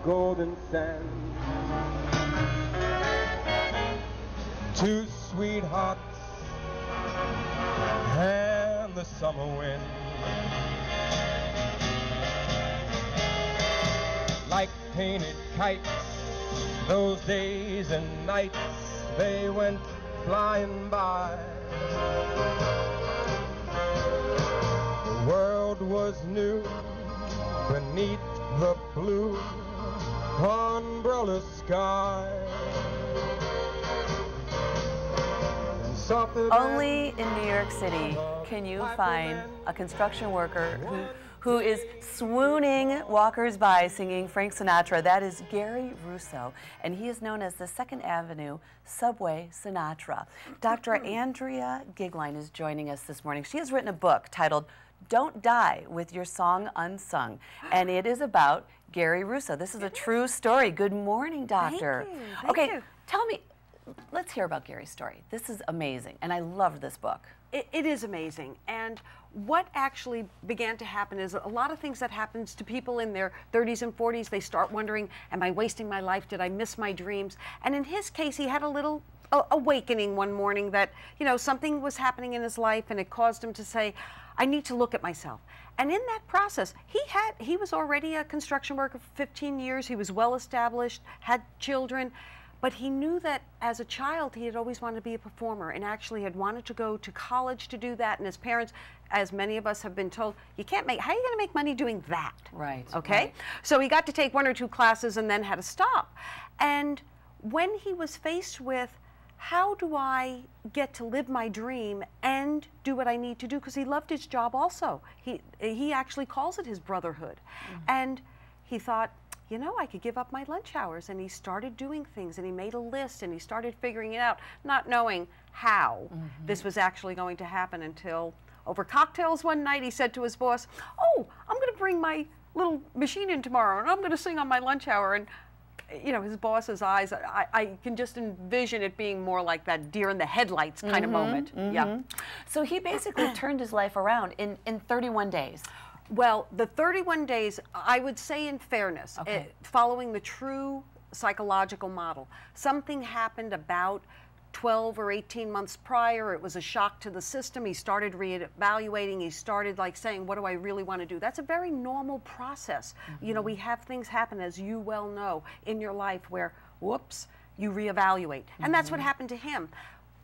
golden sand. Two sweethearts and the summer wind, like painted kites, those days and nights, they went flying by. The world was new beneath the blue umbrella sky. Only in New York City can you find a construction worker who is swooning walkers by singing Frank Sinatra. That is Gary Russo, and he is known as the Second Avenue Subway Sinatra. Dr. Andrea Goeglein is joining us this morning. She has written a book titled Don't Die with Your Song Unsung, and it is about Gary Russo. This is a true story. Good morning, doctor. Thank you. Okay, tell me, let's hear about Gary's story. This is amazing, and I love this book. It is amazing, and what actually began to happen is a lot of things that happens to people in their 30s and 40s. They start wondering, am I wasting my life? Did I miss my dreams? And in his case, he had a little awakening one morning that, you know, something was happening in his life, and it caused him to say, I need to look at myself. And in that process, he was already a construction worker for 15 years. He was well established, had children. But he knew that as a child, he had always wanted to be a performer and actually had wanted to go to college to do that. And his parents, as many of us have been told, you can't make, how are you going to make money doing that? Right. Okay? Right. So he got to take 1 or 2 classes and then had to stop. And when he was faced with, how do I get to live my dream and do what I need to do? Because he loved his job also. He actually calls it his brotherhood. Mm-hmm. And he thought, you know, I could give up my lunch hours. And he started doing things, and he made a list, and he started figuring it out, not knowing how this was actually going to happen, until over cocktails one night he said to his boss, oh, I'm going to bring my little machine in tomorrow, and I'm going to sing on my lunch hour. And you know, his boss's eyes, I can just envision it being more like that deer in the headlights kind of moment. Yeah. So he basically turned his life around in 31 days. Well, the 31 days, I would say in fairness, following the true psychological model. Something happened about 12 or 18 months prior. It was a shock to the system. He started reevaluating. He started like saying, what do I really want to do? That's a very normal process. You know, we have things happen, as you well know, in your life where, whoops, you reevaluate. And that's what happened to him.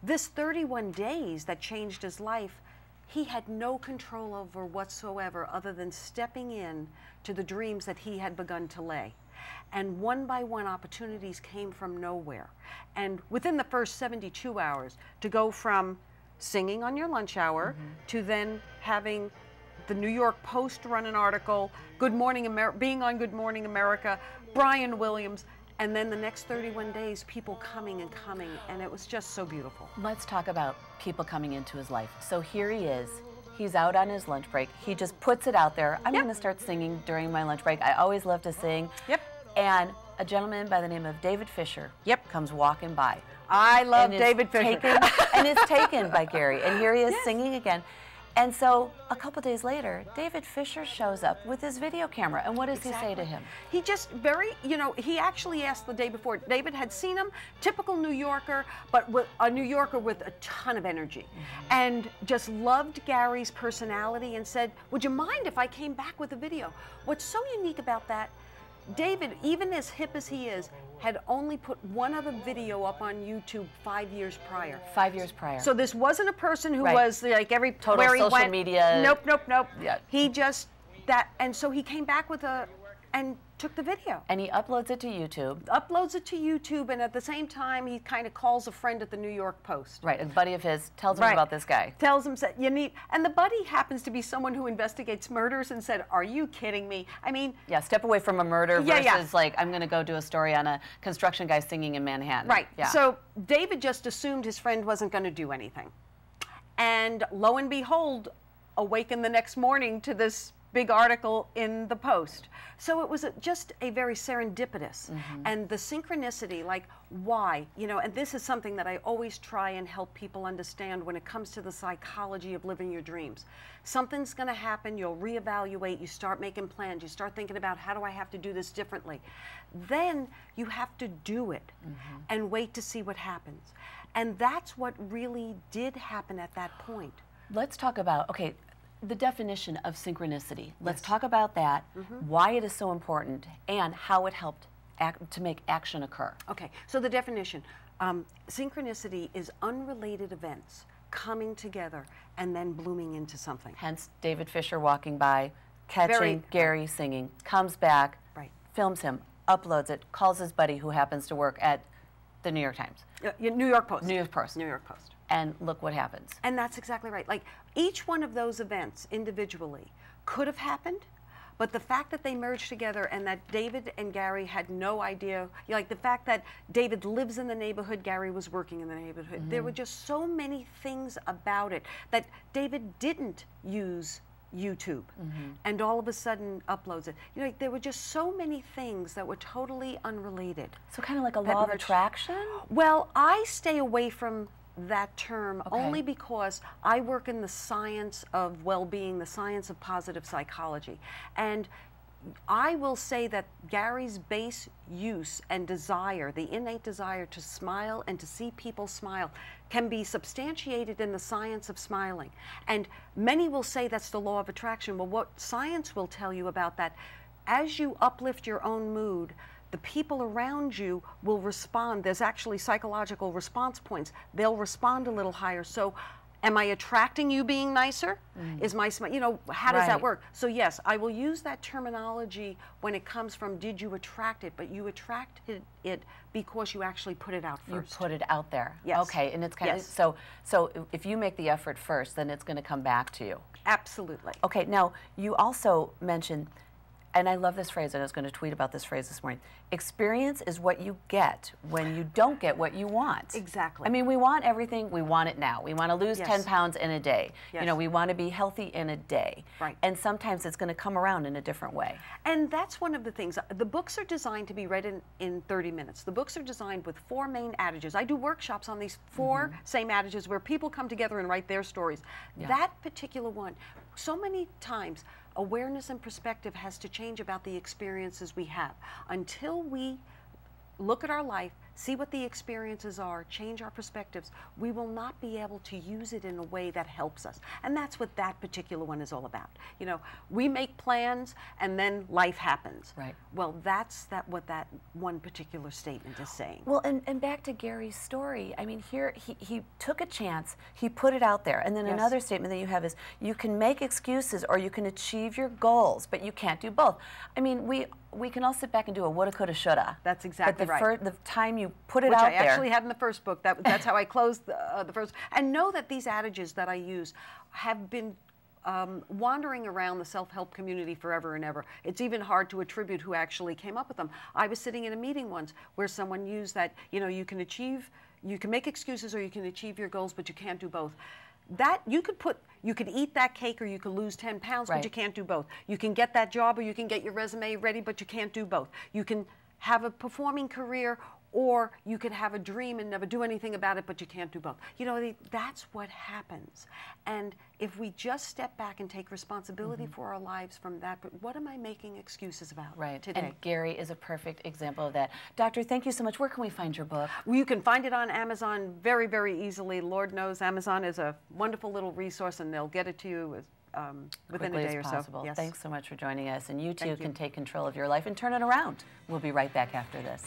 This 31 days that changed his life, he had no control over whatsoever other than stepping in to the dreams that he had begun to lay. And one by one, opportunities came from nowhere. And within the first 72 hours, to go from singing on your lunch hour to then having the New York Post run an article, being on Good Morning America, Brian Williams, and then the next 31 days, people coming and coming, and it was just so beautiful. Let's talk about people coming into his life. So here he is. He's out on his lunch break. He just puts it out there. I'm going to start singing during my lunch break. I always love to sing. And a gentleman by the name of David Fisher comes walking by. I love David Fisher. And is taken by Gary. And here he is singing again. And so a couple days later, David Fisher shows up with his video camera. And what does he say to him? He just he actually asked the day before. David had seen him, typical New Yorker, but with a New Yorker with a ton of energy. And just loved Gary's personality and said, would you mind if I came back with a video? What's so unique about that, David, even as hip as he is, had only put one other video up on YouTube 5 years prior. 5 years prior. So this wasn't a person who was like every total where he social went, media. Nope. Yeah. He just and so he came back with and took the video. And he uploads it to YouTube. Uploads it to YouTube, and at the same time, he kind of calls a friend at the New York Post. Right, a buddy of his tells him about this guy. Tells him, and the buddy happens to be someone who investigates murders, and said, are you kidding me? I mean. Yeah, step away from a murder versus like, I'm going to go do a story on a construction guy singing in Manhattan. Right, yeah. So David just assumed his friend wasn't going to do anything. And lo and behold, awakened the next morning to this big article in the Post. So it was just a very serendipitous. And the synchronicity, like why, you know, and this is something that I always try and help people understand when it comes to the psychology of living your dreams. Something's going to happen, you'll reevaluate, you start making plans, you start thinking about how do I have to do this differently. Then you have to do it and wait to see what happens. And that's what really did happen at that point. Let's talk about, okay, the definition of synchronicity. Let's talk about that, why it is so important, and how it helped to make action occur. Okay, so the definition, synchronicity is unrelated events coming together and then blooming into something. Hence, David Fisher walking by, catching Gary singing, comes back, films him, uploads it, calls his buddy who happens to work at the New York Times. New York Post. New York Post. New York Post. And look what happens. And that's exactly right. Like, each one of those events individually could have happened, but the fact that they merged together and that David and Gary had no idea, like the fact that David lives in the neighborhood, Gary was working in the neighborhood, there were just so many things about it that David didn't use YouTube and all of a sudden uploads it. You know, there were just so many things that were totally unrelated. So kind of like a law of attraction? Well, I stay away from that term only because I work in the science of well-being, the science of positive psychology. And I will say that Gary's base use and desire, the innate desire to smile and to see people smile, can be substantiated in the science of smiling. And many will say that's the law of attraction. Well, what science will tell you about that, as you uplift your own mood, the people around you will respond. There's actually psychological response points. They'll respond a little higher. So am I attracting you being nicer? Is my smile, you know, how does that work? So yes, I will use that terminology when it comes from did you attract it, but you attracted it because you actually put it out first. You put it out there. Yes. Okay, and it's kind of, so if you make the effort first, then it's going to come back to you. Absolutely. Okay, now you also mentioned, and I love this phrase, and I was going to tweet about this phrase this morning. Experience is what you get when you don't get what you want. Exactly. I mean, we want everything, we want it now. We want to lose 10 pounds in a day. You know, we want to be healthy in a day. Right. And sometimes it's going to come around in a different way. And that's one of the things. The books are designed to be read in 30 minutes. The books are designed with 4 main adages. I do workshops on these 4 same adages where people come together and write their stories. That particular one, so many times, awareness and perspective has to change about the experiences we have. Until we look at our life, see what the experiences are, change our perspectives, we will not be able to use it in a way that helps us. And that's what that particular one is all about. You know, we make plans and then life happens. Right. Well, that's what that one particular statement is saying. Well, and back to Gary's story, I mean, here he took a chance, he put it out there, and then another statement that you have is, you can make excuses or you can achieve your goals, but you can't do both. I mean, we can all sit back and do a woulda, coulda, shoulda. That's exactly right. The time you put it out there. Which I there. actually had in the first book. That's how I closed the first. And know that these adages that I use have been wandering around the self-help community forever and ever. It's even hard to attribute who actually came up with them. I was sitting in a meeting once where someone used that, you know, you can make excuses or you can achieve your goals, but you can't do both. That you could eat that cake or you could lose 10 pounds, but you can't do both. You can get that job or you can get your resume ready, but you can't do both. You can have a performing career or you could have a dream and never do anything about it, but you can't do both. You know, that's what happens. And if we just step back and take responsibility for our lives from that, what am I making excuses about today? And Gary is a perfect example of that. Doctor, thank you so much. Where can we find your book? Well, you can find it on Amazon very, very easily. Lord knows Amazon is a wonderful little resource, and they'll get it to you within a day or so. Yes. Thanks so much for joining us. And you too can take control of your life and turn it around. We'll be right back after this.